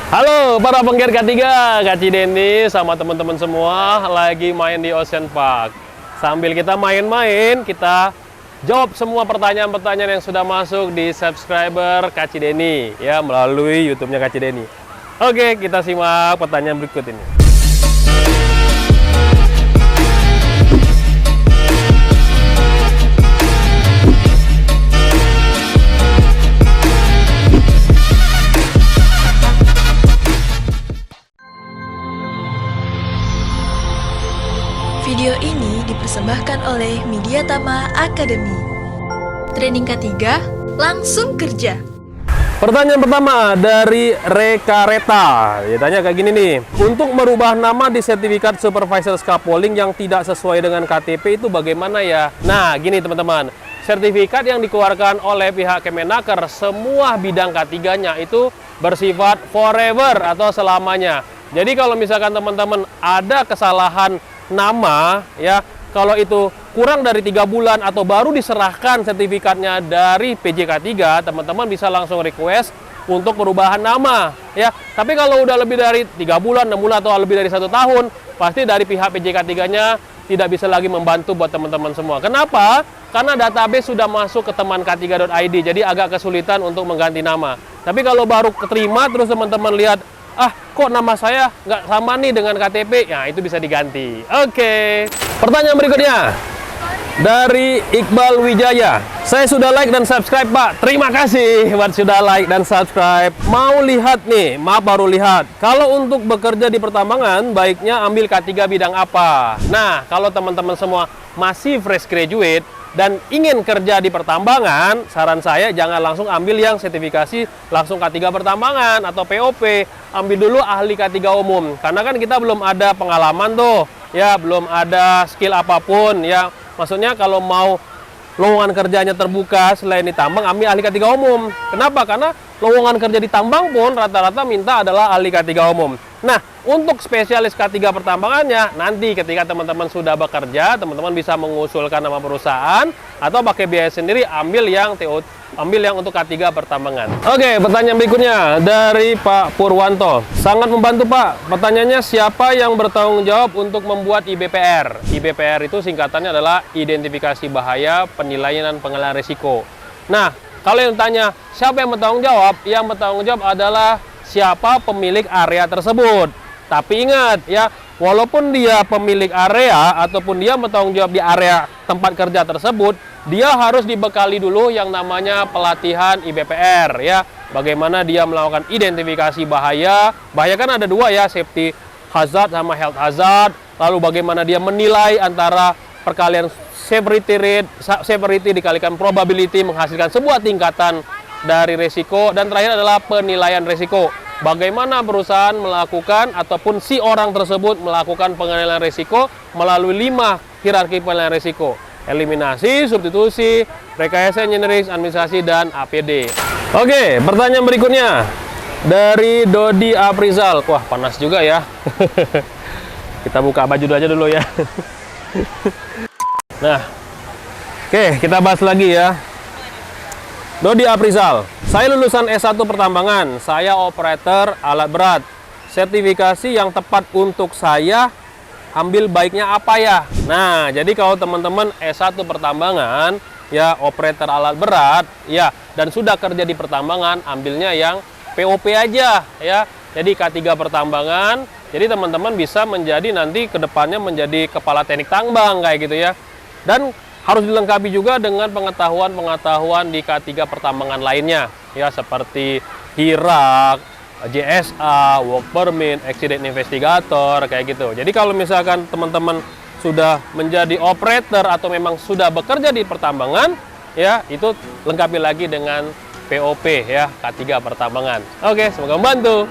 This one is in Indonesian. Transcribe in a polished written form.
Halo para penggiat K3, Kak Cideni sama teman-teman semua lagi main di Ocean Park. Sambil kita main-main, kita jawab semua pertanyaan-pertanyaan yang sudah masuk di subscriber Kak Cideni ya melalui YouTube-nya Kak Cideni. Oke, kita simak pertanyaan berikut ini. Video ini dipersembahkan oleh Mediatama Academy. Training K3, langsung kerja. Pertanyaan pertama dari Rekareta. Dia tanya kayak gini nih. Untuk merubah nama di sertifikat supervisor scaffolding yang tidak sesuai dengan KTP itu bagaimana ya? Nah, gini teman-teman. Sertifikat yang dikeluarkan oleh pihak Kemenaker semua bidang K3-nya itu bersifat forever atau selamanya. Jadi kalau misalkan teman-teman ada kesalahan nama ya, kalau itu kurang dari 3 bulan atau baru diserahkan sertifikatnya dari PJK3, teman-teman bisa langsung request untuk perubahan nama ya. Tapi kalau udah lebih dari 3 bulan, 6 bulan atau lebih dari 1 tahun, pasti dari pihak PJK3-nya tidak bisa lagi membantu buat teman-teman semua. Kenapa? Karena database sudah masuk ke teman k3.id, jadi agak kesulitan untuk mengganti nama. Tapi kalau baru keterima terus teman-teman lihat, kok nama saya nggak sama nih dengan KTP, ya itu bisa diganti. Oke. Pertanyaan berikutnya dari Iqbal Wijaya. Saya sudah like dan subscribe Pak. Terima kasih buat sudah like dan subscribe. Mau lihat nih, maaf baru lihat. Kalau untuk bekerja di pertambangan, baiknya ambil K3 bidang apa? Nah, kalau teman-teman semua masih fresh graduate dan ingin kerja di pertambangan, saran saya jangan langsung ambil yang sertifikasi langsung K3 pertambangan atau POP. Ambil dulu ahli K3 umum. Karena kan kita belum ada pengalaman tuh, ya, belum ada skill apapun, ya. Maksudnya kalau mau lowongan kerjanya terbuka selain di tambang, ambil ahli K3 umum. Kenapa? Karena lowongan kerja di tambang pun rata-rata minta adalah ahli K3 umum. Nah, untuk spesialis K3 pertambangannya, nanti ketika teman-teman sudah bekerja, teman-teman bisa mengusulkan nama perusahaan atau pakai biaya sendiri ambil yang untuk K3 pertambangan. Oke, pertanyaan berikutnya dari Pak Purwanto. Sangat membantu Pak. Pertanyaannya, siapa yang bertanggung jawab untuk membuat IBPR? IBPR itu singkatannya adalah Identifikasi Bahaya, Penilaian dan Pengelolaan Risiko. Nah, kalau yang tanya siapa yang bertanggung jawab? Yang bertanggung jawab adalah siapa pemilik area tersebut. Tapi ingat ya, walaupun dia pemilik area ataupun dia bertanggung jawab di area tempat kerja tersebut, dia harus dibekali dulu yang namanya pelatihan IBPR ya. Bagaimana dia melakukan identifikasi bahaya. Bahaya kan ada dua ya, safety hazard sama health hazard. Lalu bagaimana dia menilai antara perkalian severity dikalikan probability menghasilkan sebuah tingkatan dari resiko. Dan terakhir adalah penilaian resiko. Bagaimana perusahaan melakukan ataupun si orang tersebut melakukan penilaian resiko melalui 5 hierarki penilaian resiko. Eliminasi, substitusi, rekayasa engineering, administrasi, dan APD. Oke, pertanyaan berikutnya dari Dodi Aprizal. Wah, panas juga ya. Kita buka baju aja dulu ya. Nah, oke, kita bahas lagi ya. Dodi Aprizal, saya lulusan S1 pertambangan, saya operator alat berat. Sertifikasi yang tepat untuk saya ambil baiknya apa ya? Nah, jadi kalau teman-teman S1 pertambangan, ya operator alat berat, ya, dan sudah kerja di pertambangan, ambilnya yang POP aja, ya. Jadi K3 pertambangan, jadi teman-teman bisa menjadi nanti kedepannya menjadi kepala teknik tambang kayak gitu ya. Dan harus dilengkapi juga dengan pengetahuan-pengetahuan di K3 pertambangan lainnya, ya, seperti HIRAK, JSA, Work Permit, Accident Investigator, kayak gitu. Jadi kalau misalkan teman-teman sudah menjadi operator atau memang sudah bekerja di pertambangan, ya, itu lengkapi lagi dengan POP ya, K3 pertambangan. Oke, semoga membantu.